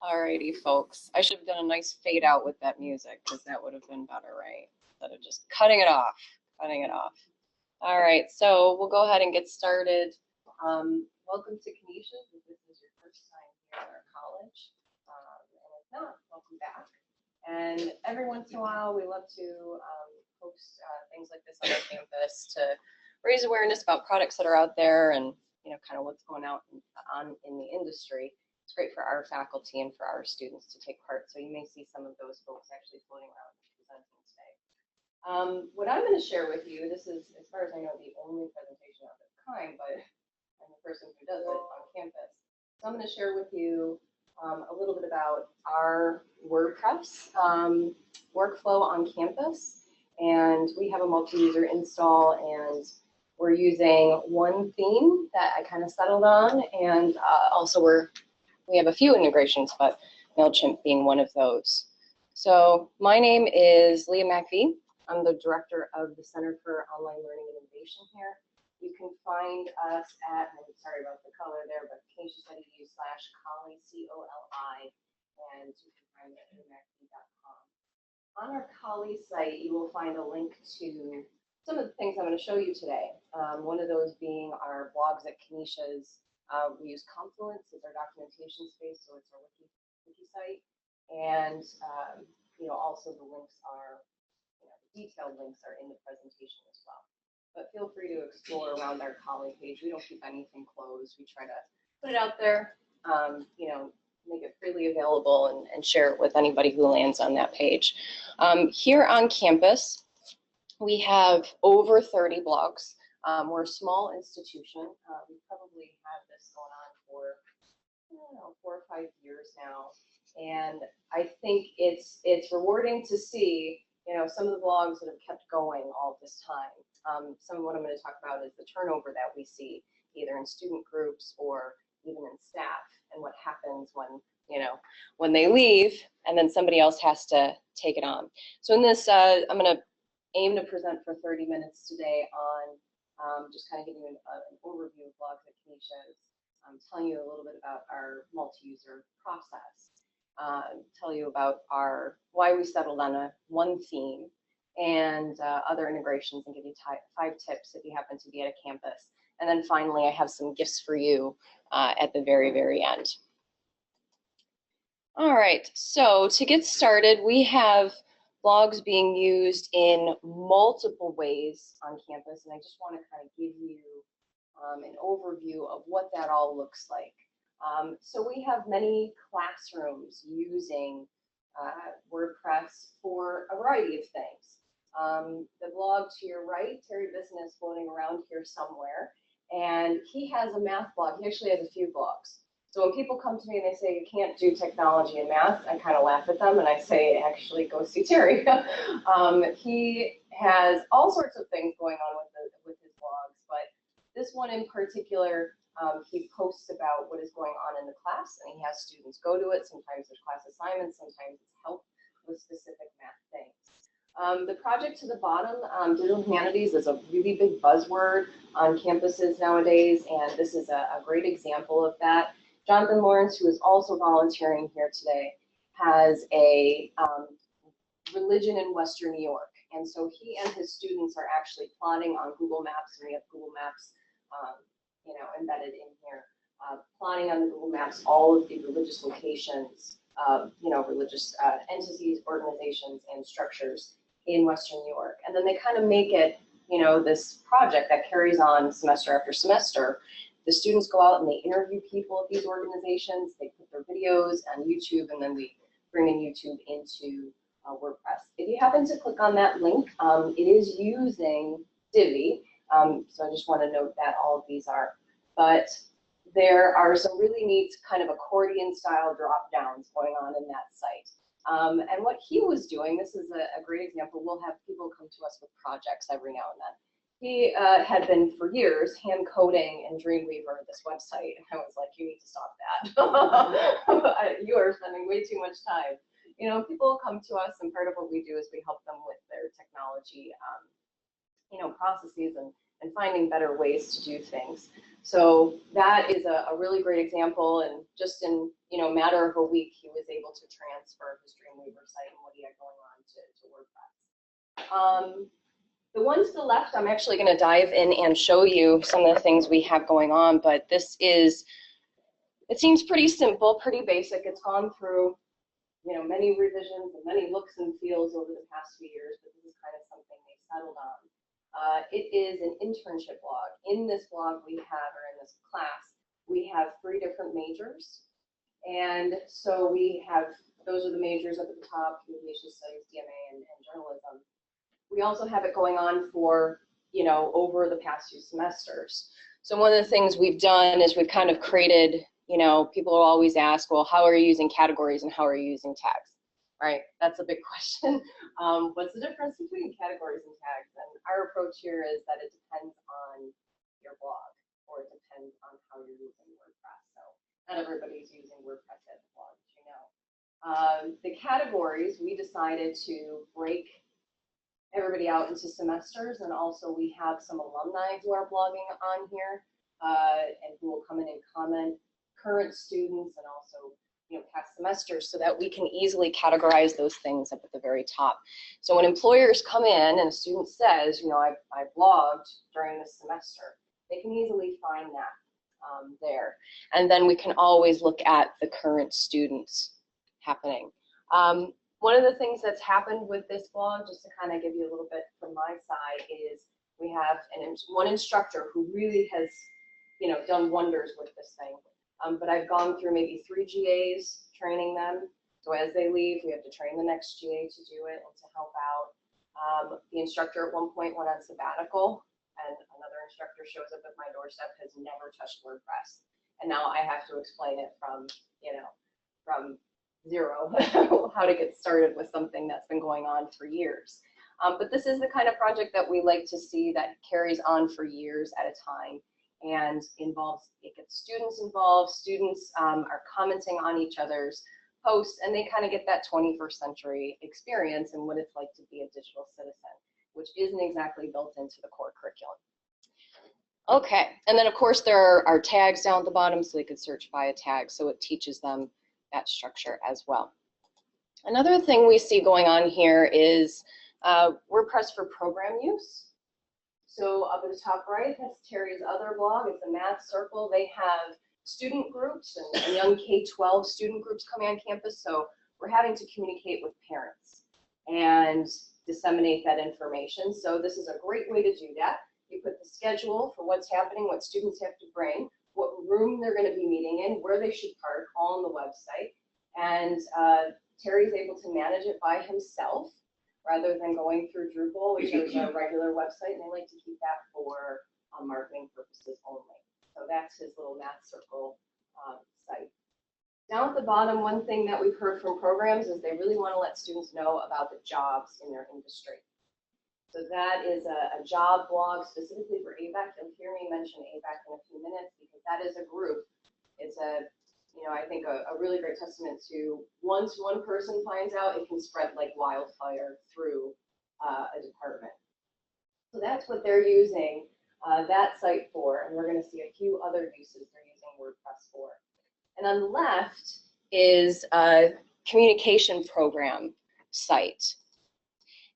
Alrighty, folks. I should have done a nice fade out with that music because that would have been better, right? Instead of just cutting it off, All right, so we'll go ahead and get started. Welcome to Canisius. If this is your first time here at our college, and if not, welcome back. And every once in a while, we love to post things like this on our campus to raise awareness about products that are out there and kind of what's going on in the industry. It's great for our faculty and for our students to take part. So you may see some of those folks actually floating around presenting today. What I'm going to share with you, this is, as far as I know, the only presentation of its kind, but I'm the person who does it on campus. So I'm going to share with you a little bit about our WordPress workflow on campus. And we have a multi-user install, and we're using one theme that I kind of settled on, and also we have a few integrations, but MailChimp being one of those. So my name is Leah MacVie. I'm the director of the Center for Online Learning and Innovation here. You can find us at, and sorry about the color there, but canisius.edu/Colli, C-O-L-I, and you can find it at leahmacvie.com. On our Colli site, you will find a link to some of the things I'm going to show you today. One of those being our blogs at Canisius. We use Confluence as our documentation space, so it's our wiki site. And also the links are, the detailed links are in the presentation as well. But feel free to explore around our Colli page. We don't keep anything closed. We try to put it out there, make it freely available and share it with anybody who lands on that page. Here on campus, we have over 30 blogs. We're a small institution. We probably have this going on for, I don't know, 4 or 5 years now. And I think it's rewarding to see, some of the blogs that have kept going all this time. Some of what I'm going to talk about is the turnover that we see, either in student groups or even in staff, and what happens when they leave and then somebody else has to take it on. So in this, I'm going to aim to present for 30 minutes today on just kind of giving you an overview of blogs at Canisius, telling you a little bit about our multi-user process, tell you about why we settled on one theme, and other integrations, and give you 5 tips if you happen to be at a campus. And then finally, I have some gifts for you at the very, very end. All right, so to get started, we have blogs being used in multiple ways on campus, and I just want to kind of give you an overview of what that all looks like. So we have many classrooms using WordPress for a variety of things. The blog to your right, Terry Business, floating around here somewhere, and he has a math blog. He actually has a few blogs. So when people come to me and they say you can't do technology and math, I kind of laugh at them and I say, actually, go see Terry. He has all sorts of things going on with his blogs, but this one in particular, he posts about what is going on in the class, and he has students go to it. Sometimes there's class assignments, sometimes it's help with specific math things. The project to the bottom, digital humanities, is a really big buzzword on campuses nowadays, and this is a great example of that. Jonathan Lawrence, who is also volunteering here today, has a religion in Western New York. And so he and his students are actually plotting on Google Maps, and we have Google Maps embedded in here, plotting on the Google Maps all of the religious locations, religious entities, organizations, and structures in Western New York. And then they kind of make it, this project that carries on semester after semester. The students go out and they interview people at these organizations, they put their videos on YouTube, and then we bring in YouTube into WordPress. If you happen to click on that link, it is using Divi, so I just want to note that all of these are. But there are some really neat kind of accordion-style drop-downs going on in that site. And what he was doing, this is a great example, we'll have people come to us with projects every now and then. He had been for years hand coding in Dreamweaver this website, and I was like, you need to stop that. You are spending way too much time. People come to us, and part of what we do is we help them with their technology, processes and finding better ways to do things. So that is a really great example, and just in a matter of a week, he was able to transfer his Dreamweaver site and what he had going on to WordPress. The one to the left, I'm actually going to dive in and show you some of the things we have going on, but this is, it seems pretty simple, pretty basic. It's gone through many revisions and many looks and feels over the past few years, but this is kind of something they settled on. It is an internship blog. In this blog we have, or in this class, we have 3 different majors. And so we have, those are the majors up at the top: communication studies, DMA, and journalism. We also have it going on for, over the past few semesters. So one of the things we've done is we've kind of created, people will always ask, well, how are you using categories and how are you using tags? Right? That's a big question. What's the difference between categories and tags? And our approach here is that it depends on your blog, or it depends on how you're using WordPress. So not everybody's using WordPress as a blog, as you know. The categories, we decided to break everybody out into semesters, and also we have some alumni who are blogging on here, and who will come in and comment, current students, and also past semesters, so that we can easily categorize those things up at the very top. So when employers come in and a student says, I blogged during this semester, they can easily find that there. And then we can always look at the current students happening. One of the things that's happened with this blog, just to kind of give you a little bit from my side, is we have one instructor who really has, done wonders with this thing. But I've gone through maybe 3 GAs training them. So as they leave, we have to train the next GA to do it and to help out. The instructor at one point went on sabbatical, and another instructor shows up at my doorstep, has never touched WordPress. And now I have to explain it from zero, how to get started with something that's been going on for years. But this is the kind of project that we like to see that carries on for years at a time, and it gets students involved. Students are commenting on each other's posts, and they kind of get that 21st century experience and what it's like to be a digital citizen, which isn't exactly built into the core curriculum. Okay, and then of course there are tags down at the bottom, so they could search by a tag, so it teaches them that structure as well. Another thing we see going on here is WordPress for program use. So up at the top right, that's Terry's other blog. It's a math circle. They have student groups and young K-12 student groups coming on campus, so we're having to communicate with parents and disseminate that information. So this is a great way to do that. You put the schedule for what's happening, what students have to bring, what room they're going to be meeting in, where they should park, all on the website. And Terry's able to manage it by himself rather than going through Drupal, which is a regular website, and they like to keep that for marketing purposes only. So that's his little math circle site. Down at the bottom, one thing that we've heard from programs is they really want to let students know about the jobs in their industry. So that is a job blog specifically for ABAC. You'll hear me mention ABAC in a few minutes because that is a group. It's I think a really great testament to once one person finds out, it can spread like wildfire through a department. So that's what they're using that site for, and we're going to see a few other uses they're using WordPress for. And on the left is a communication program site.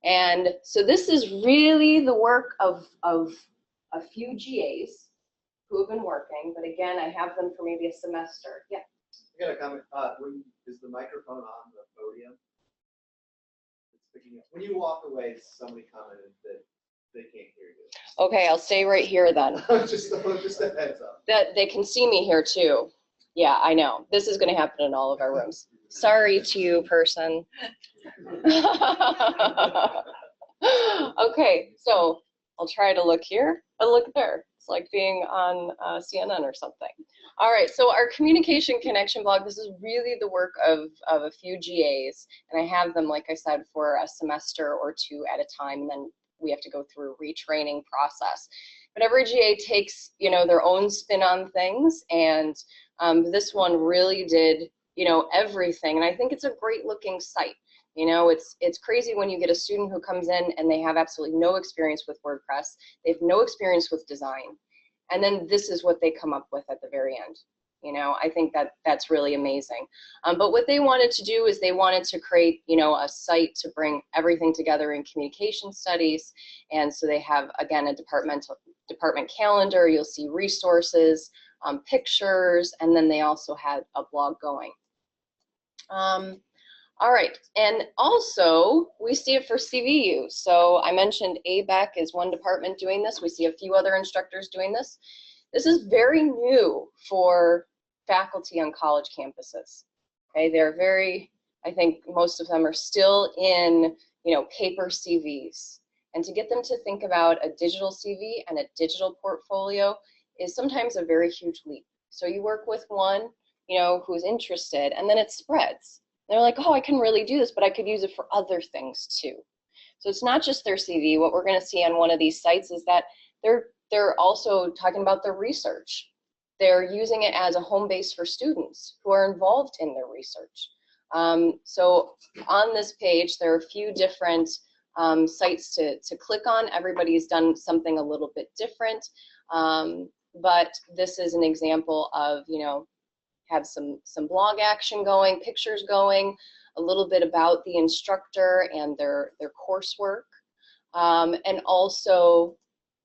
And so this is really the work of a few GAs who have been working, but again, I have them for maybe a semester. Yeah. I got a comment. Is the microphone on the podium? It's picking up. When you walk away, somebody commented that they can't hear you. Okay, I'll stay right here then. just a heads up. That they can see me here too. Yeah, I know. This is going to happen in all of our rooms. Sorry to you, person. Okay, so I'll try to look here, but look there. It's like being on CNN or something. All right, so our communication connection blog, this is really the work of a few GAs, and I have them, like I said, for a semester or 2 at a time, and then we have to go through a retraining process. But every GA takes, their own spin on things, and this one really did, everything, and I think it's a great looking site. It's crazy when you get a student who comes in and they have absolutely no experience with WordPress. They have no experience with design. And then this is what they come up with at the very end. You know, I think that that's really amazing. But what they wanted to do is they wanted to create, you know, a site to bring everything together in communication studies. And so they have, again, a department calendar. You'll see resources, pictures, and then they also had a blog going. All right, and also we see it for CV use. So I mentioned ABEC is one department doing this. We see a few other instructors doing this. This is very new for faculty on college campuses. Okay, they're very, I think most of them are still in, you know, paper CVs. And to get them to think about a digital CV and a digital portfolio is sometimes a very huge leap. So you work with one, you know, who's interested, and then it spreads. They're like, oh, I can really do this, but I could use it for other things too. So it's not just their CV. What we're going to see on one of these sites is that they're also talking about their research. They're using it as a home base for students who are involved in their research. So on this page, there are a few different sites to click on. Everybody's done something a little bit different, but this is an example of, you know, have some blog action going, pictures going, a little bit about the instructor and their coursework, and also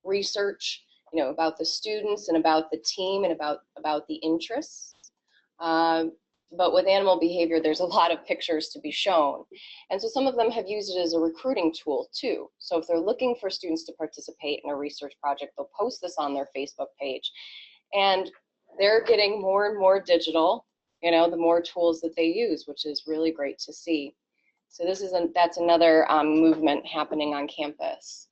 research, you know, about the students and about the team and about the interests. But with animal behavior, there's a lot of pictures to be shown. And so some of them have used it as a recruiting tool too. So if they're looking for students to participate in a research project, they'll post this on their Facebook page. And they're getting more and more digital, you know, the more tools that they use, which is really great to see. So this is that's another movement happening on campus.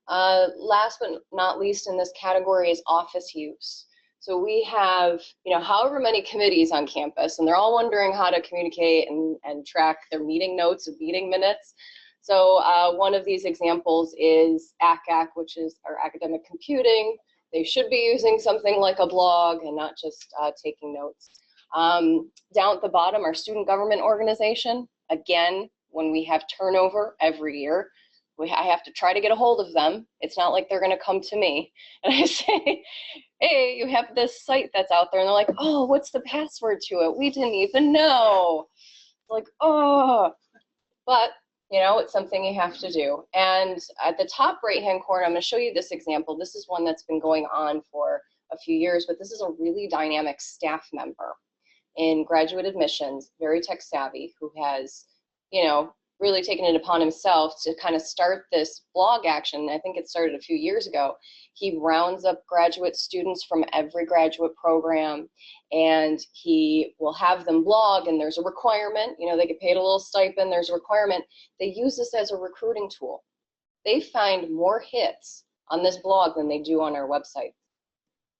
Last but not least in this category is office use. So we have, you know, however many committees on campus, and they're all wondering how to communicate and track their meeting notes and meeting minutes. So one of these examples is ACAC, which is our academic computing. They should be using something like a blog and not just taking notes. Down at the bottom, our student government organization. Again, when we have turnover every year, I have to try to get a hold of them. It's not like they're going to come to me. And I say, hey, you have this site that's out there. And they're like, oh, what's the password to it? We didn't even know. Like, oh. But, you know, it's something you have to do. And at the top right-hand corner, I'm going to show you this example. This is one that's been going on for a few years, but this is a really dynamic staff member in graduate admissions, very tech savvy, who has, you know, really taken it upon himself to kind of start this blog action. I think it started a few years ago. He rounds up graduate students from every graduate program, and he will have them blog, and there's a requirement, you know, they get paid a little stipend, there's a requirement. They use this as a recruiting tool. They find more hits on this blog than they do on our website.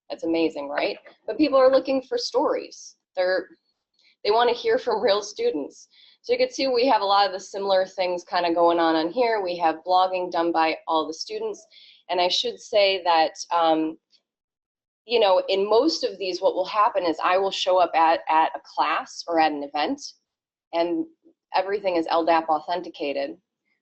That's amazing, right? But people are looking for stories. They want to hear from real students. So you can see we have a lot of the similar things kind of going on here. We have blogging done by all the students. And I should say that, you know, in most of these, what will happen is I will show up at a class or at an event, and everything is LDAP authenticated.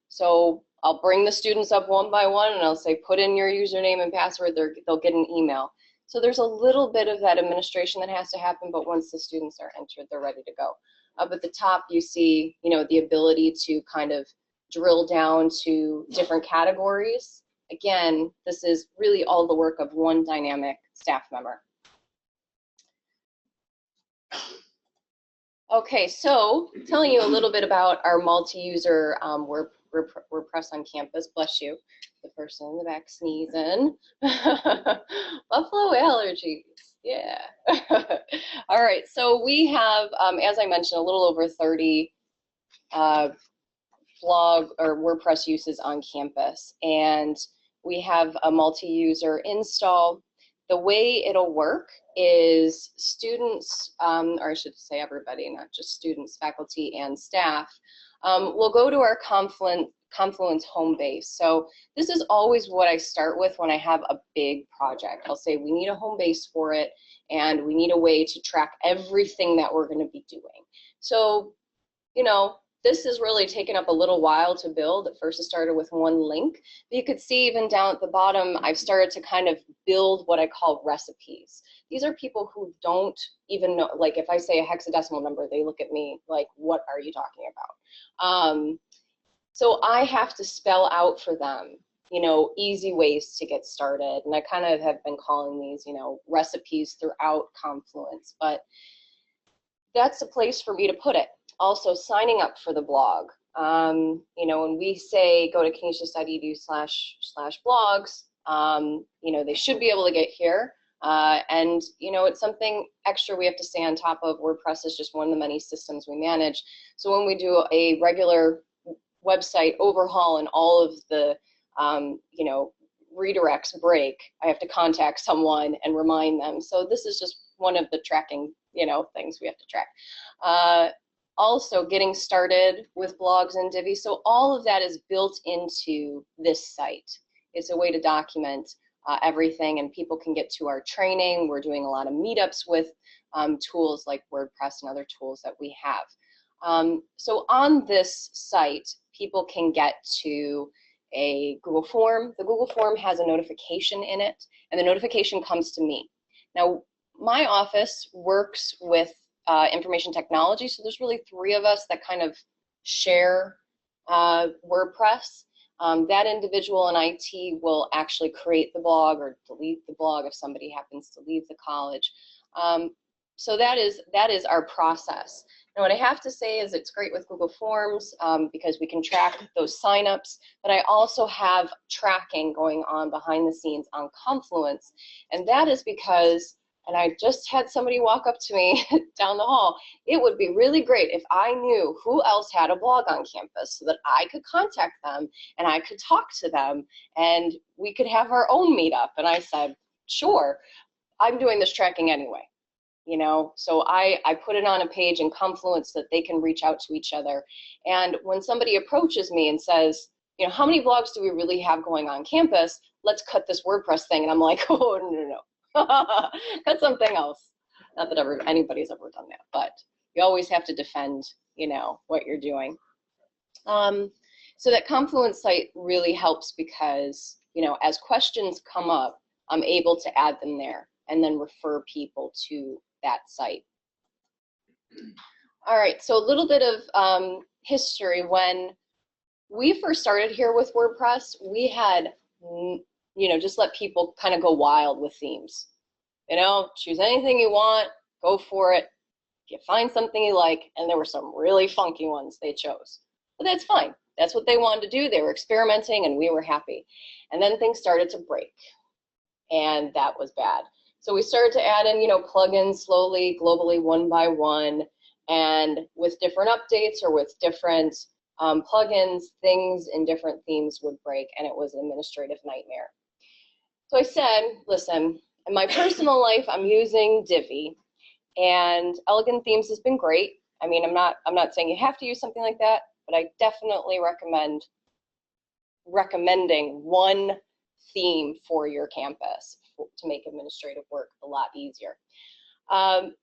So I'll bring the students up one by one, and I'll say, put in your username and password. They'll get an email. So there's a little bit of that administration that has to happen, but once the students are entered, they're ready to go. Up at the top, you see, you know, the ability to kind of drill down to different categories. Again, this is really all the work of one dynamic staff member. Okay, so telling you a little bit about our multi-user WordPress on campus. Bless you, the person in the back sneezing. Buffalo allergies. Yeah. All right, so we have, as I mentioned, a little over 30 blog or WordPress uses on campus, and we have a multi-user install. The way it'll work is students, or I should say everybody, not just students, faculty, and staff, will go to our Confluence home base. So this is always what I start with when I have a big project. I'll say we need a home base for it, and we need a way to track everything that we're going to be doing. So, you know, this has really taken up a little while to build. At first it started with one link, but you could see even down at the bottom, I've started to kind of build what I call recipes. These are people who don't even know, like if I say a hexadecimal number, they look at me like, what are you talking about? So I have to spell out for them, you know, easy ways to get started. And I kind of have been calling these, you know, recipes throughout Confluence, but that's a place for me to put it. Also, signing up for the blog. You know, when we say go to canisius.edu/blogs, you know, they should be able to get here. And, you know, it's something extra we have to stay on top of. WordPress is just one of the many systems we manage. So when we do a regular website overhaul and all of the, you know, redirects break, I have to contact someone and remind them. So this is just one of the tracking, you know, things we have to track. Also getting started with blogs and Divi. So all of that is built into this site. It's a way to document everything, and people can get to our training. We're doing a lot of meetups with tools like WordPress and other tools that we have. So on this site, people can get to a Google form. The Google form has a notification in it, and the notification comes to me. Now, my office works with information technology, so there's really 3 of us that kind of share WordPress. That individual in IT will actually create the blog or delete the blog if somebody happens to leave the college. So that is our process. Now, what I have to say is it's great with Google Forms because we can track those signups, but I also have tracking going on behind the scenes on Confluence, and that is because, and I just had somebody walk up to me down the hall, it would be really great if I knew who else had a blog on campus so that I could contact them and I could talk to them and we could have our own meetup. And I said, sure, I'm doing this tracking anyway. You know, so I put it on a page in Confluence that they can reach out to each other. And when somebody approaches me and says, you know, how many blogs do we really have going on campus? Let's cut this WordPress thing. And I'm like, oh, no. Cut something else. Not that anybody's ever done that, but you always have to defend, you know, what you're doing. So that Confluence site really helps because, you know, as questions come up, I'm able to add them there and then refer people to that site. All right, so a little bit of history. When we first started here with WordPress, we had, you know, just let people kind of go wild with themes. You know, choose anything you want, go for it. You find something you like, and there were some really funky ones they chose. But that's fine. That's what they wanted to do. They were experimenting, and we were happy. And then things started to break, and that was bad. So we started to add in, you know, plugins slowly, globally, one by one, and with different updates or with different plugins, things in different themes would break, and it was an administrative nightmare. So I said, listen, in my personal life, I'm using Divi, and Elegant Themes has been great. I mean, I'm not saying you have to use something like that, but I definitely recommending one theme for your campus to make administrative work a lot easier.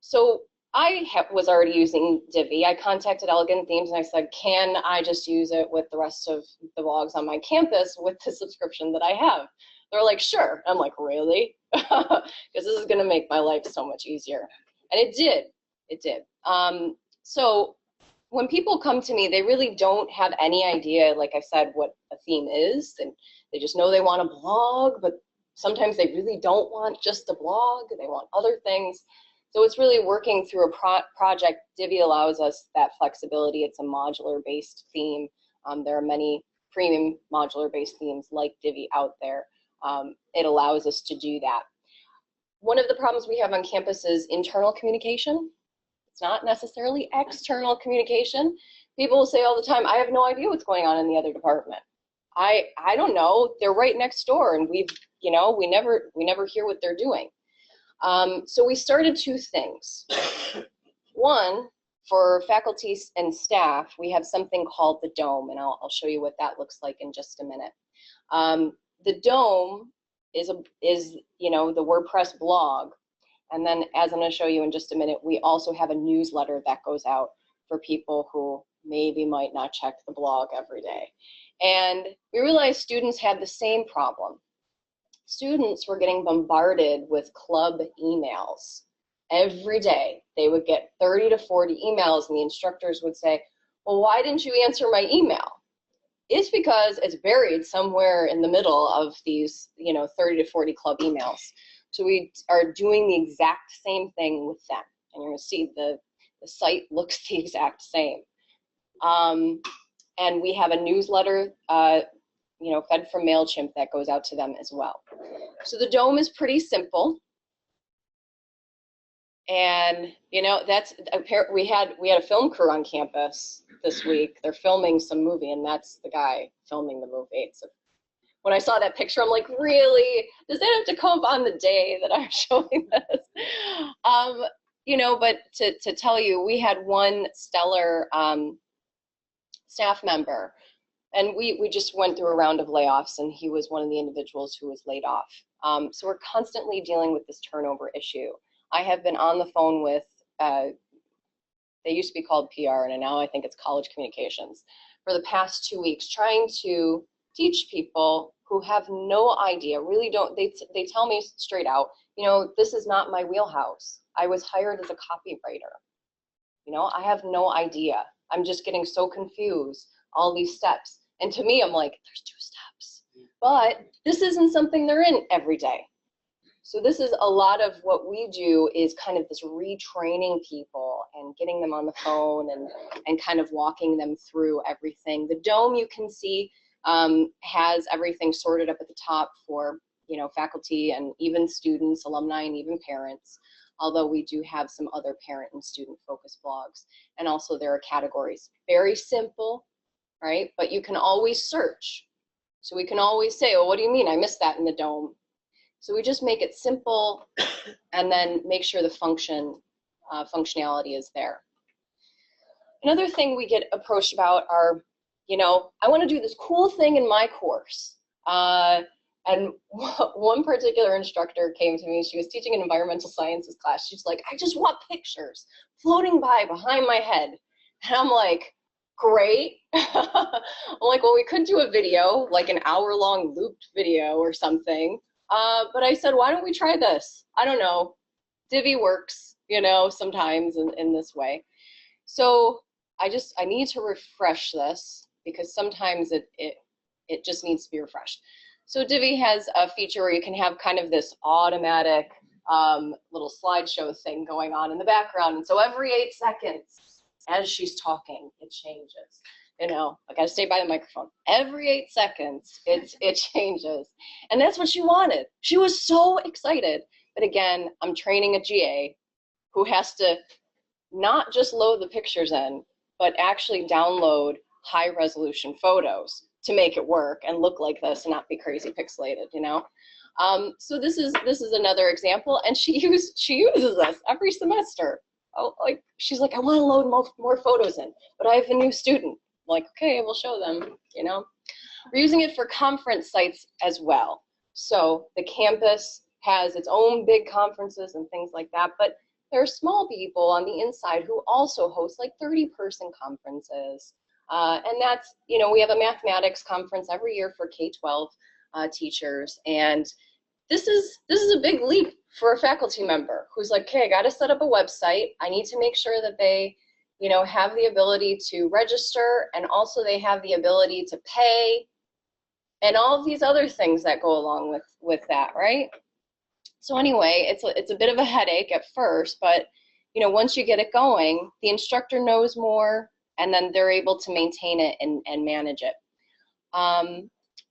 So I was already using Divi. I contacted Elegant Themes and I said, can I just use it with the rest of the blogs on my campus with the subscription that I have? They're like, sure. I'm like, really? Because this is going to make my life so much easier. And it did. It did. So when people come to me, they really don't have any idea, like I said, what a theme is. And they just know they want a blog, but sometimes they really don't want just a blog. They want other things. So it's really working through a project. Divi allows us that flexibility. It's a modular-based theme. There are many premium modular-based themes like Divi out there. It allows us to do that. One of the problems we have on campus is internal communication. It's not necessarily external communication. People will say all the time, I have no idea what's going on in the other department. I don't know. They're right next door, and we never hear what they're doing. So we started 2 things. One, for faculty and staff, we have something called the Dome, and I'll show you what that looks like in just a minute. The Dome is you know, the WordPress blog, and then as I'm going to show you in just a minute, we also have a newsletter that goes out for people who maybe might not check the blog every day. And we realized students had the same problem. Students were getting bombarded with club emails. Every day they would get 30 to 40 emails, and the instructors would say, well, why didn't you answer my email? It's because it's buried somewhere in the middle of these, 30 to 40 club emails. So we are doing the exact same thing with them. And you're going to see the site looks the exact same. And we have a newsletter, fed from MailChimp that goes out to them as well. So the dome is pretty simple. And, that's we had a film crew on campus this week. They're filming some movie, and that's the guy filming the movie. So when I saw that picture, I'm like, really? Does that have to come up on the day that I'm showing this? But to tell you, we had one stellar staff member, and we just went through a round of layoffs, and he was one of the individuals who was laid off. So we're constantly dealing with this turnover issue. I have been on the phone with, they used to be called PR, and now I think it's college communications, for the past 2 weeks, trying to teach people who have no idea, really don't, they tell me straight out, this is not my wheelhouse. I was hired as a copywriter. I have no idea. I'm just getting so confused, all these steps. And to me, I'm like, there's 2 steps. But this isn't something they're in every day. So this is a lot of what we do, is kind of this retraining people and getting them on the phone and kind of walking them through everything. The dome, you can see, has everything sorted up at the top for, faculty and even students, alumni, and even parents. Although we do have some other parent and student focused blogs. And also there are categories. Very simple, right? But you can always search. So we can always say, oh, what do you mean? I missed that in the dome. So we just make it simple and then make sure the functionality is there. Another thing we get approached about are, I want to do this cool thing in my course. And one particular instructor came to me. She was teaching an environmental sciences class. She's like, I just want pictures floating by behind my head. And I'm like, great. I'm like, well, we could do a video, like an hour-long looped video or something. But I said, why don't we try this? I don't know. Divi works, sometimes in this way. So I need to refresh this, because sometimes it just needs to be refreshed. So Divi has a feature where you can have kind of this automatic little slideshow thing going on in the background. And so every 8 seconds, as she's talking, it changes. I gotta stay by the microphone. Every 8 seconds, it changes. And that's what she wanted. She was so excited. But again, I'm training a GA who has to not just load the pictures in, but actually download high resolution photos to make it work and look like this and not be crazy pixelated, So this is another example, and she uses this every semester. She's like, I want to load more photos in, but I have a new student. I'm like, okay, we'll show them, We're using it for conference sites as well. So the campus has its own big conferences and things like that, but there are small people on the inside who also host like 30-person conferences. And that's, we have a mathematics conference every year for K-12 teachers. And this is a big leap for a faculty member who's like, okay, I got to set up a website. I need to make sure that they, have the ability to register, and also they have the ability to pay, and all of these other things that go along with that, right? So anyway, it's a bit of a headache at first, but once you get it going, the instructor knows more, and then they're able to maintain it and manage it.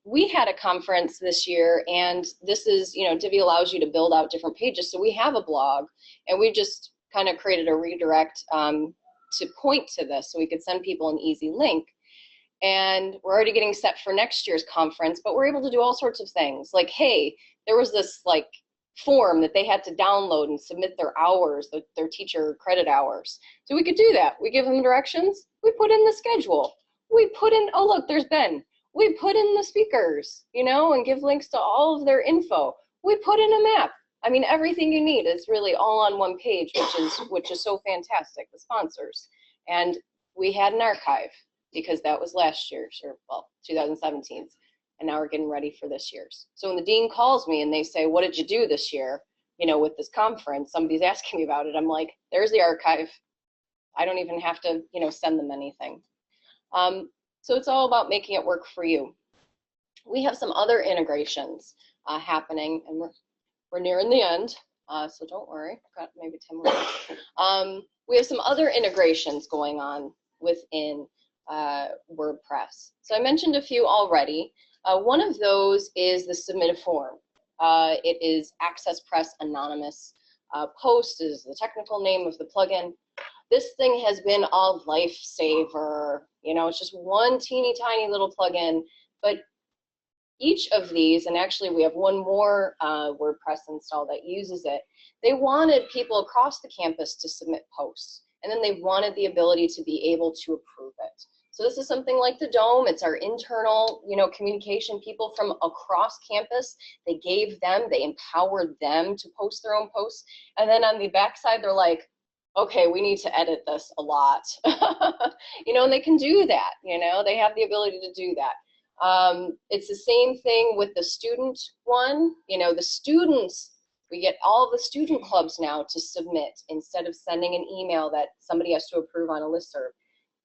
We had a conference this year, and this is, Divi allows you to build out different pages. So we have a blog, and we just kind of created a redirect to point to this so we could send people an easy link. And we're already getting set for next year's conference, but we're able to do all sorts of things. Like, hey, there was this like form that they had to download and submit their hours, their teacher credit hours. So we could do that. We give them directions. We put in the schedule. We put in, oh, look, there's Ben. We put in the speakers, and give links to all of their info. We put in a map. I mean, everything you need is really all on one page, which is so fantastic, the sponsors. And we had an archive because that was last year's, or well, 2017's, and now we're getting ready for this year's. So when the dean calls me and they say, what did you do this year, you know, with this conference, somebody's asking me about it, I'm like, there's the archive. I don't even have to, you know, send them anything. So it's all about making it work for you. We have some other integrations happening, and we're nearing the end, so don't worry. Got maybe 10 more minutes. We have some other integrations going on within WordPress. So I mentioned a few already. One of those is the submit a form. It is Access Press Anonymous Post is the technical name of the plugin. This thing has been a lifesaver. You know, it's just one teeny tiny little plugin, but each of these, and actually we have one more WordPress install that uses it, they wanted people across the campus to submit posts, and then they wanted the ability to be able to approve it. So this is something like the Dome. It's our internal, you know, communication people from across campus. They empowered them to post their own posts, and then on the backside they're like, okay, we need to edit this a lot. You know, and they can do that, you know, they have the ability to do that. It's the same thing with the student one. You know, the students, we get all the student clubs now to submit instead of sending an email that somebody has to approve on a listserv.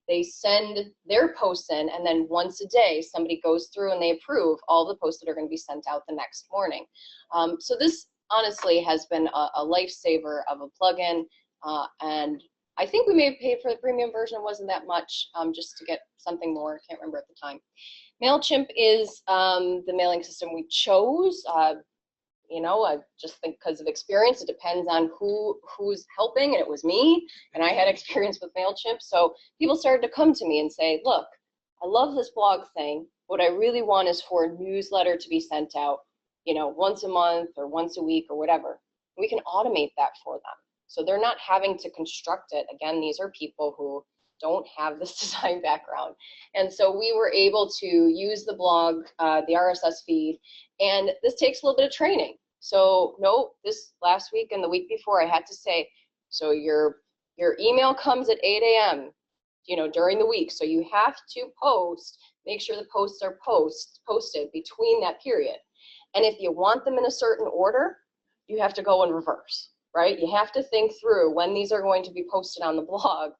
They send their posts in, and then once a day, somebody goes through and they approve all the posts that are going to be sent out the next morning. So this honestly has been a lifesaver of a plugin. And I think we may have paid for the premium version. It wasn't that much, just to get something more. I can't remember at the time. MailChimp is the mailing system we chose. You know, I just think because of experience, it depends on who's helping, and it was me, and I had experience with MailChimp. So people started to come to me and say, look, I love this blog thing. What I really want is for a newsletter to be sent out, you know, once a month or once a week or whatever. We can automate that for them. So they're not having to construct it. Again, these are people who don't have this design background. And so we were able to use the blog, the RSS feed, and this takes a little bit of training. So no, this last week and the week before I had to say, so your email comes at 8 a.m., you know, during the week. So you have to post, make sure the posts are posted between that period. And if you want them in a certain order, you have to go in reverse, right? You have to think through when these are going to be posted on the blog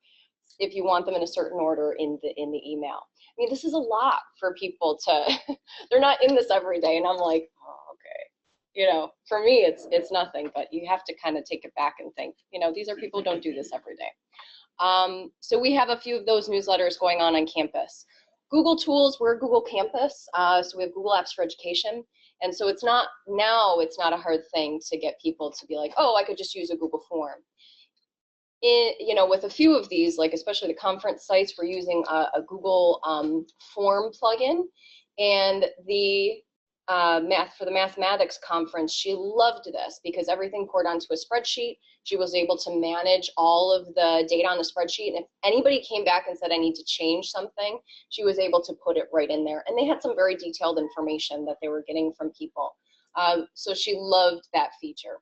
if you want them in a certain order in the email. I mean, this is a lot for people to, they're not in this every day, and I'm like, oh, okay. You know, for me, it's nothing, but you have to kind of take it back and think, you know, these are people who don't do this every day. So we have a few of those newsletters going on campus. Google Tools, we're Google Campus, so we have Google Apps for Education. And so it's not a hard thing to get people to be like, oh, I could just use a Google form. You know, with a few of these, like especially the conference sites, we're using a Google form plugin. And the for the mathematics conference, she loved this because everything poured onto a spreadsheet. She was able to manage all of the data on the spreadsheet. And if anybody came back and said, I need to change something, she was able to put it right in there. And they had some very detailed information that they were getting from people. So she loved that feature.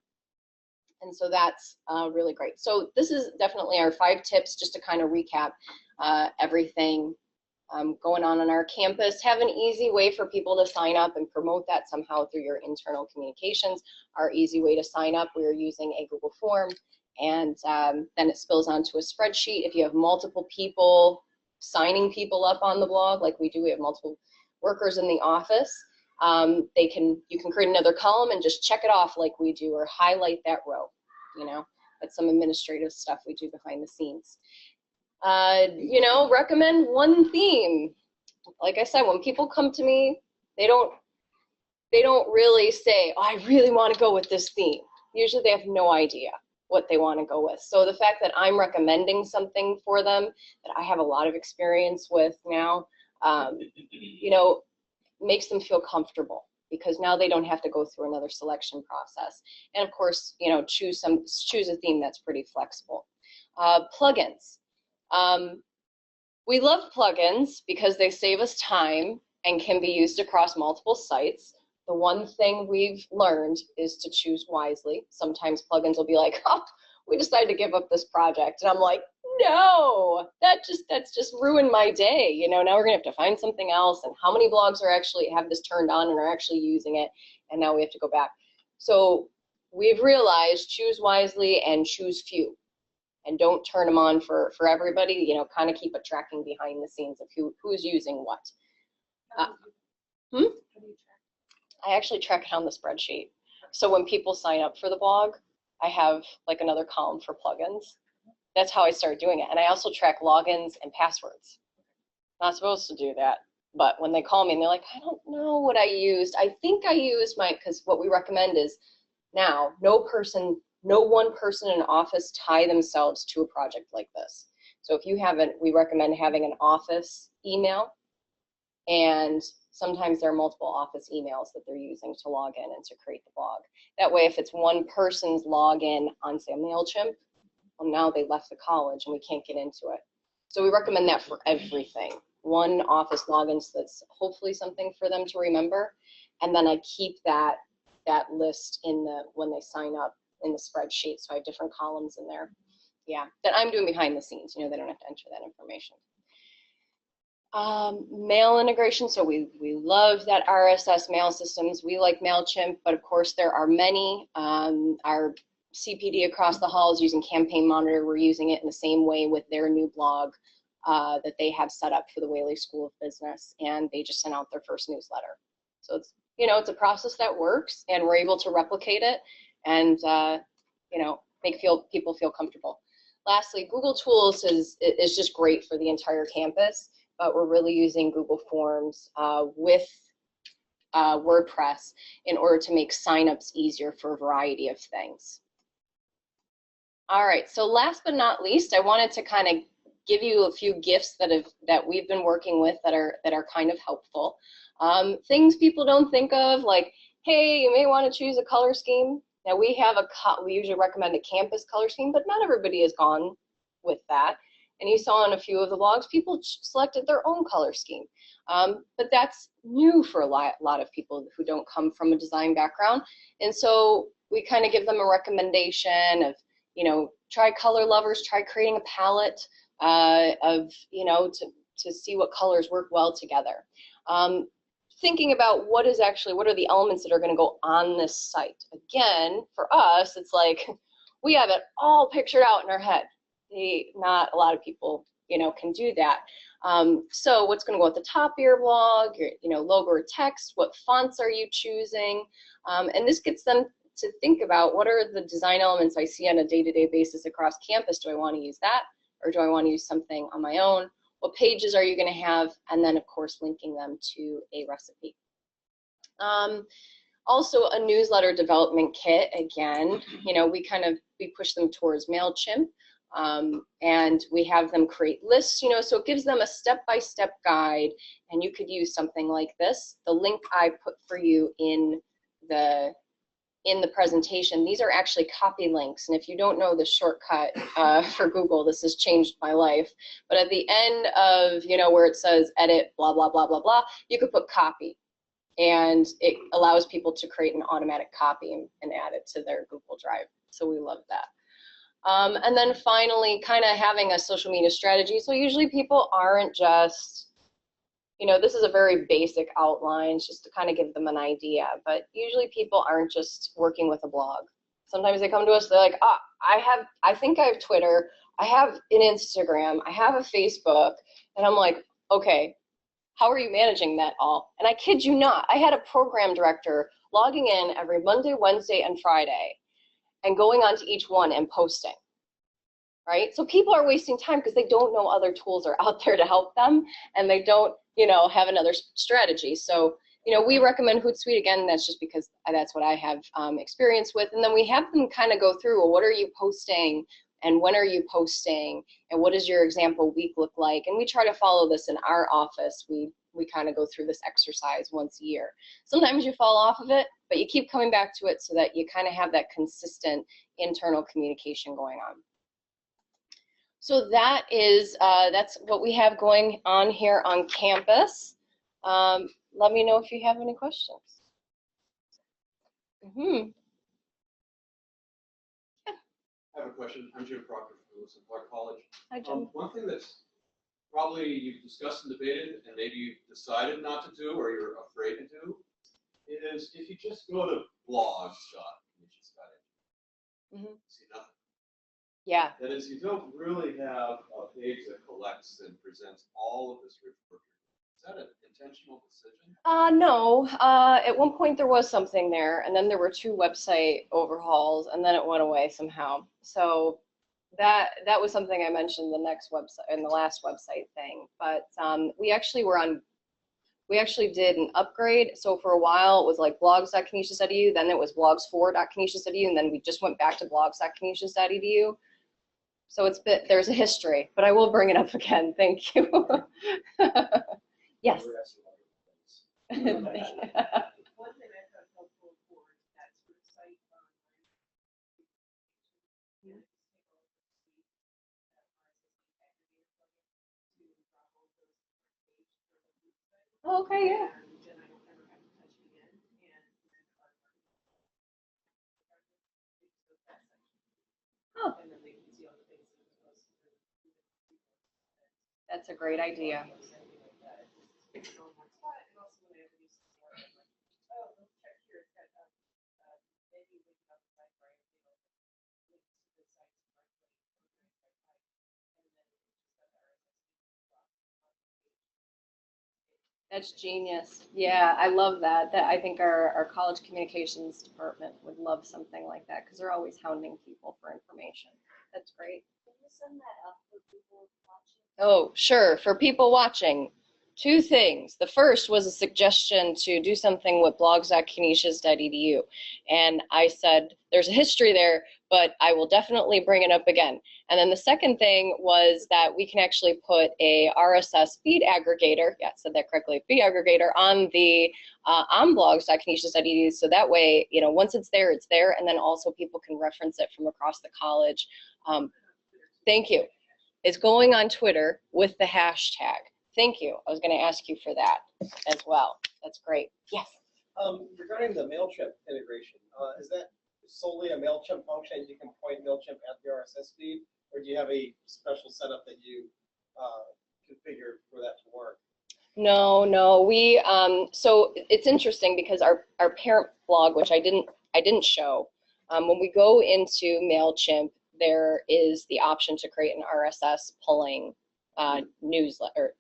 And so that's really great. So this is definitely our 5 tips, just to kind of recap everything going on our campus. Have an easy way for people to sign up and promote that somehow through your internal communications. Our easy way to sign up, we are using a Google form, and then it spills onto a spreadsheet. If you have multiple people signing people up on the blog, like we do, we have multiple workers in the office. You can create another column and just check it off like we do, or highlight that row. You know, that's some administrative stuff we do behind the scenes. You know, recommend one theme. Like I said, when people come to me, they don't really say, oh, I really want to go with this theme. Usually they have no idea what they want to go with. So the fact that I'm recommending something for them that I have a lot of experience with now, you know, makes them feel comfortable, because now they don't have to go through another selection process. And of course, you know, choose a theme that's pretty flexible. Plugins. We love plugins because they save us time and can be used across multiple sites. The one thing we've learned is to choose wisely. Sometimes plugins will be like, oh, we decided to give up this project. And I'm like, no, that's just ruined my day. You know, now we're gonna have to find something else. And how many blogs are actually have this turned on and are actually using it? And now we have to go back. So we've realized choose wisely and choose few. And don't turn them on for everybody. You know, kind of keep a tracking behind the scenes of who's using what. How do you track? I actually track it on the spreadsheet. So when people sign up for the blog, I have like another column for plugins. That's how I started doing it. And I also track logins and passwords. Not supposed to do that. But when they call me and they're like, I don't know what I used. I think I used because what we recommend is now no one person in an office tie themselves to a project like this. So if you haven't, we recommend having an office email, and sometimes there are multiple office emails that they're using to log in and to create the blog. That way, if it's one person's login on, say, MailChimp, well, now they left the college and we can't get into it. So we recommend that for everything. One office login, so that's hopefully something for them to remember. And then I keep that list when they sign up in the spreadsheet. So I have different columns in there. Yeah, that I'm doing behind the scenes. You know, they don't have to enter that information. Mail integration, so we love that RSS mail systems. We like MailChimp, but of course there are many. Our CPD across the hall is using Campaign Monitor. We're using it in the same way with their new blog that they have set up for the Whaley School of Business, and they just sent out their first newsletter. So it's, you know, it's a process that works, and we're able to replicate it and you know, make people feel comfortable. Lastly, Google Tools is just great for the entire campus, but we're really using Google Forms with WordPress in order to make signups easier for a variety of things. All right, so last but not least, I wanted to kind of give you a few gifts that we've been working with that are kind of helpful. Things people don't think of, like, hey, you may want to choose a color scheme. Now we usually recommend a campus color scheme, but not everybody has gone with that. And you saw in a few of the blogs, people selected their own color scheme. But that's new for a lot of people who don't come from a design background. And so we kind of give them a recommendation of, you know, try Color Lovers, try creating a palette of, you know, to see what colors work well together. Thinking about what are the elements that are going to go on this site. Again, for us, it's like we have it all pictured out in our head. Not a lot of people, you know, can do that. So what's going to go at the top of your blog, your, you know, logo or text, what fonts are you choosing? And this gets them to think about what are the design elements I see on a day-to-day basis across campus. Do I want to use that, or do I want to use something on my own? What pages are you going to have? And then, of course, linking them to a recipe. Also, a newsletter development kit. Again, you know, we push them towards MailChimp. And we have them create lists, you know, so it gives them a step-by-step guide, and you could use something like this. The link I put for you in the presentation, these are actually copy links, and if you don't know the shortcut for Google, this has changed my life, but at the end of, you know, where it says edit, blah, blah, blah, blah, blah, you could put copy, and it allows people to create an automatic copy and add it to their Google Drive, so we love that. And then finally, kind of having a social media strategy. So usually people aren't just, you know, this is a very basic outline just to kind of give them an idea, but usually people aren't just working with a blog. Sometimes they come to us, they're like, I think I have Twitter, I have an Instagram, I have a Facebook, and I'm like, okay, how are you managing that all? And I kid you not, I had a program director logging in every Monday, Wednesday, and Friday, and going on to each one and posting, right? So people are wasting time because they don't know other tools are out there to help them, and they don't, you know, have another strategy. So, you know, we recommend Hootsuite. Again, that's just because that's what I have experience with. And then we have them kind of go through, well, what are you posting, and when are you posting, and what does your example week look like? And we try to follow this in our office. We kind of go through this exercise once a year. Sometimes you fall off of it, but you keep coming back to it so that you kind of have that consistent internal communication going on. So that is, that's what we have going on here on campus. Let me know if you have any questions. Mm-hmm. I have a question. I'm Jim Proctor from Lewis and Clark College. Hi, Jim. One thing that's probably you've discussed and debated, and maybe you've decided not to do, or you're afraid to do, is if you just go to blogs.canisius.edu, Mm-hmm. see nothing. Yeah. That is, you don't really have a page that collects and presents all of this rich work. Is that an intentional decision? No. At one point there was something there, and then there were 2 website overhauls, and then it went away somehow. So that was something I mentioned the next website in the last website thing. But we actually did an upgrade. So for a while it was like blogs.canisius.edu, then it was blogs4.canisius.edu, and then we just went back to blogs.canisius.edu. So there's a history, but I will bring it up again. Thank you. Yes. One thing I thought helpful for that sort of site Okay, yeah. and then I don't ever have to touch it again. Oh, And then they can see all the things that are supposed to do. that's a great idea. And also when I ever use this more, I'm like, oh, let's check here. It's got maybe link up the site, right? Links to the sites directly. And then it's just got the RSS feed on the page. That's genius. Yeah, I love that. I think our college communications department would love something like that because they're always hounding people for information. That's great. Can you send that up for people watching? Oh, sure. For people watching, 2 things. The first was a suggestion to do something with blogs.canisius.edu. And I said, there's a history there, but I will definitely bring it up again. And then the second thing was that we can actually put a RSS feed aggregator, yeah, I said that correctly, feed aggregator on the on blogs.canisius.edu. So that way, you know, once it's there, and then also people can reference it from across the college. Thank you. It's going on Twitter with the hashtag. Thank you. I was going to ask you for that as well. That's great. Yes. Regarding the MailChimp integration, is that solely a MailChimp function? You can point MailChimp at the RSS feed, or do you have a special setup that you configure for that to work? No. We so it's interesting because our parent blog, which I didn't show, when we go into MailChimp, there is the option to create an RSS pulling newsletter,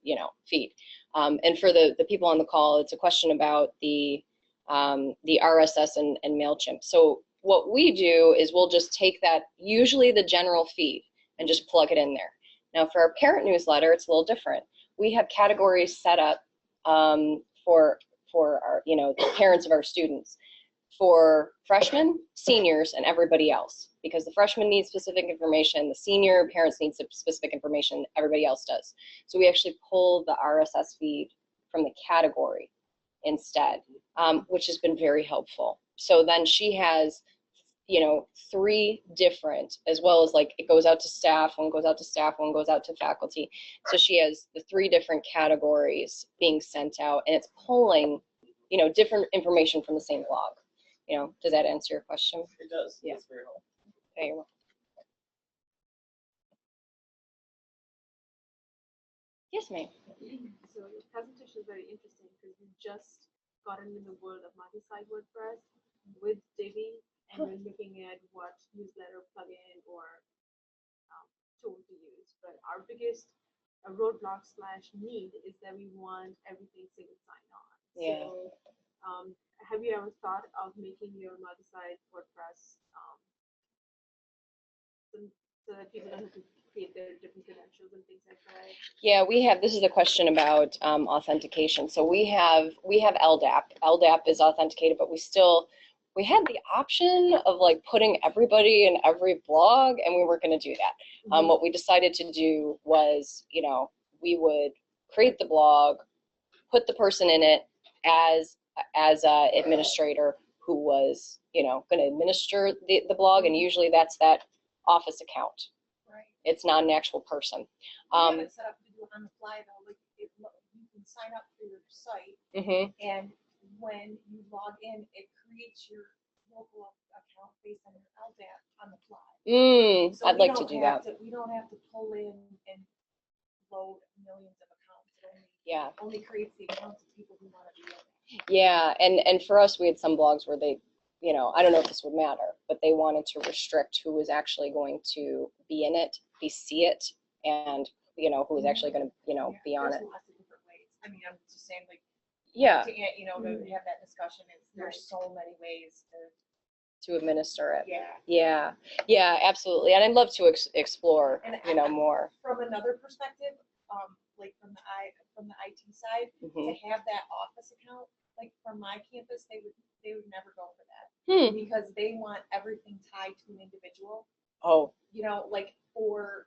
feed. And for the people on the call, it's a question about the RSS and MailChimp. So what we do is we'll just take that, usually the general feed, and just plug it in there. Now for our parent newsletter, it's a little different. We have categories set up for our, the parents of our students, for freshmen, seniors, and everybody else. Because the freshmen need specific information, the senior parents need specific information, everybody else does. So we actually pull the RSS feed from the category instead, which has been very helpful. So then she has, 3 different, as well as like it goes out to staff, one goes out to staff, one goes out to faculty. So she has the 3 different categories being sent out, and it's pulling, different information from the same blog. Does that answer your question? It does. Yeah. That's very helpful. Okay, you're welcome. Yes, ma'am. So your presentation is very interesting because we just gotten in the world of multi-site WordPress with Divi, and we're looking at what newsletter plugin or tool to use. But our biggest roadblock/need is that we want everything single sign-on. Yeah. So, have you ever thought of making your multi-site WordPress so that people don't have to create their different credentials and things like that? Yeah, we have. This is a question about authentication. So we have LDAP. LDAP is authenticated, but we had the option of like putting everybody in every blog, and we weren't going to do that. Mm-hmm. What we decided to do was, we would create the blog, put the person in it as a administrator who was, going to administer the blog, and usually that's that office account. Right. It's not an actual person. You have it set up to do it on the fly though. Like you can sign up for your site, Mm-hmm. and when you log in, it creates your local account based on your LDAP on the fly. So I'd we like to don't do have that. We don't have to pull in and load millions of accounts. It Yeah. only creates the accounts of people who want to be in it. Yeah, and for us, we had some blogs where they, I don't know if this would matter, but they wanted to restrict who was actually going to be in it, see it, and, who was actually going to, be on There's it. lots of different ways. I mean, I'm just saying, like, Yeah, to have that discussion, there's so many ways to administer it. yeah. Yeah, absolutely. And I'd love to explore, And more. From another perspective, like from the IT side, Mhm. to have that office account, like from my campus, they would never go for that because they want everything tied to an individual. Oh, Like for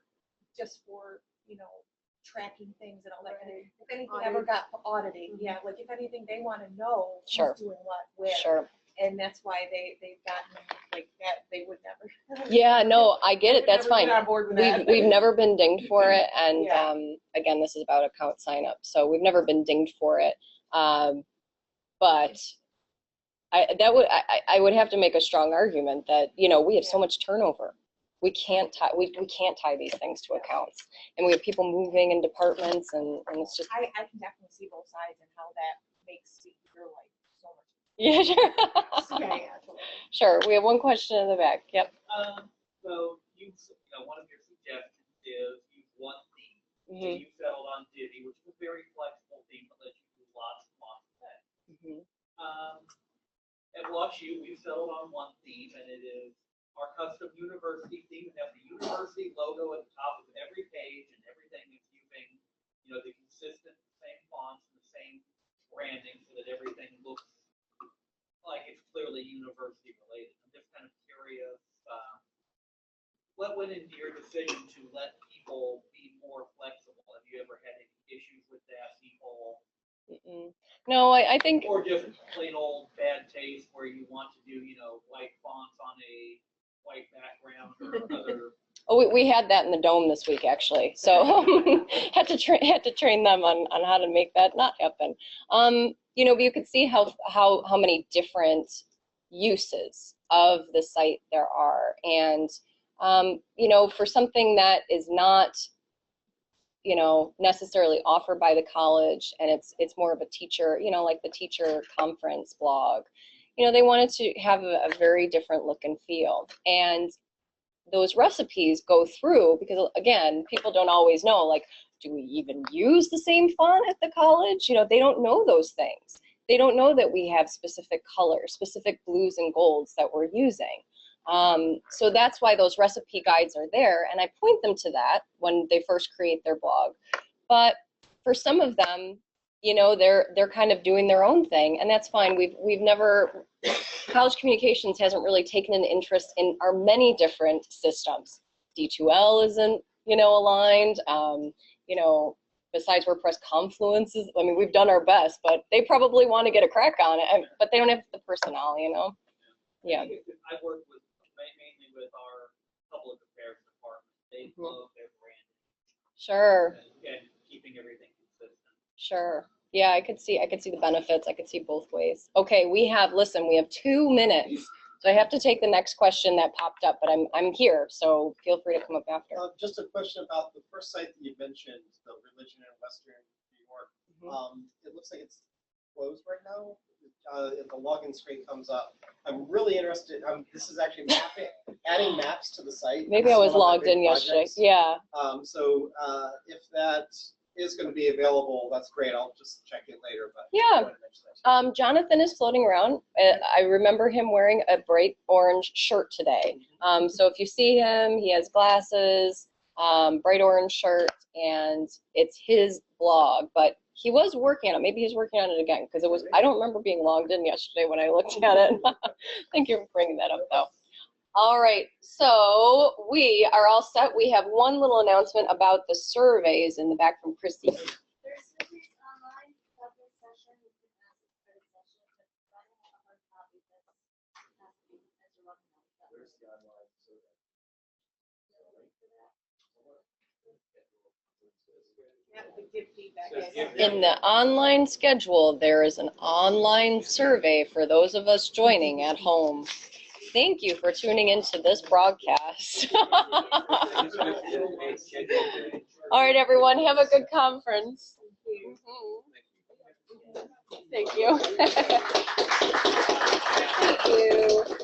tracking things and all that. And if anything Audit. ever got audited, like if anything, they want to know Sure. who's doing what, where. sure. And that's why they've gotten like that. They would never. Yeah, no, I get it. That's Never fine. get on board with that. We've never been dinged for it, and Yeah. again, this is about account sign up, so we've never been dinged for it. But I would have to make a strong argument that we have so much turnover. We can't tie these things to accounts, and we have people moving in departments, and it's just I can definitely see both sides and how that makes your life so much. yeah, sure. Yeah, totally. Sure. We have one question in the back. Yep. So one of your suggestions is use one theme. So Mhm. you settled on Divi, which is a very flexible theme that lets you do lots and lots of things. Mhm. At WashU, we've settled on one theme, and it is our custom university theme. It has the university logo at the top of every page, and everything is using, the consistent same fonts and the same branding, so that everything looks like it's clearly university related. I'm just kind of curious, what went into your decision to let people be more flexible? Have you ever had any issues with that, people? No, I think. Or just plain old bad taste where you want to do, white fonts on a white background or other. Oh, we had that in the dome this week, actually. So had to train them on how to make that not happen. But you could see how many different uses of the site there are, and for something that is not necessarily offered by the college, and it's more of a teacher, like the teacher conference blog. They wanted to have a very different look and feel, and those recipes go through because, again, people don't always know, like, do we even use the same font at the college? They don't know those things. They don't know that we have specific colors, specific blues and golds that we're using. So that's why those recipe guides are there, and I point them to that when they first create their blog. But for some of them, they're kind of doing their own thing, and that's fine. We've never, college communications hasn't really taken an interest in our many different systems. D2L isn't, aligned. Besides WordPress, Confluence is, we've done our best, but they probably want to get a crack on it, but they don't have the personnel, Yeah. I work with mainly with our public affairs department. They love their brand. Sure. And keeping everything consistent. Sure. Yeah, I could see the benefits. I could see both ways. Okay, we have 2 minutes. So I have to take the next question that popped up, but I'm here, so feel free to come up after. Just a question about the first site that you mentioned, the Religion in Western New York. It looks like it's closed right now. The login screen comes up. I'm really interested. This is actually adding maps to the site. Maybe I was logged in yesterday. Yeah. So if that is going to be available, that's great. I'll just check it later. But yeah. Jonathan is floating around. I remember him wearing a bright orange shirt today. So if you see him, he has glasses, bright orange shirt, and it's his blog. But he was working on it. Maybe he's working on it again because I don't remember being logged in yesterday when I looked at it. Thank you for bringing that up, though. All right, so we are all set. We have one little announcement about the surveys in the back from Chrissy. There's surveys online about this session. You can ask for the session, but I don't have a hard copy that has to be as you're looking at it. Where's the online survey? In the online schedule, there is an online survey for those of us joining at home. Thank you for tuning into this broadcast. All right, everyone, have a good conference. Thank you. Thank you.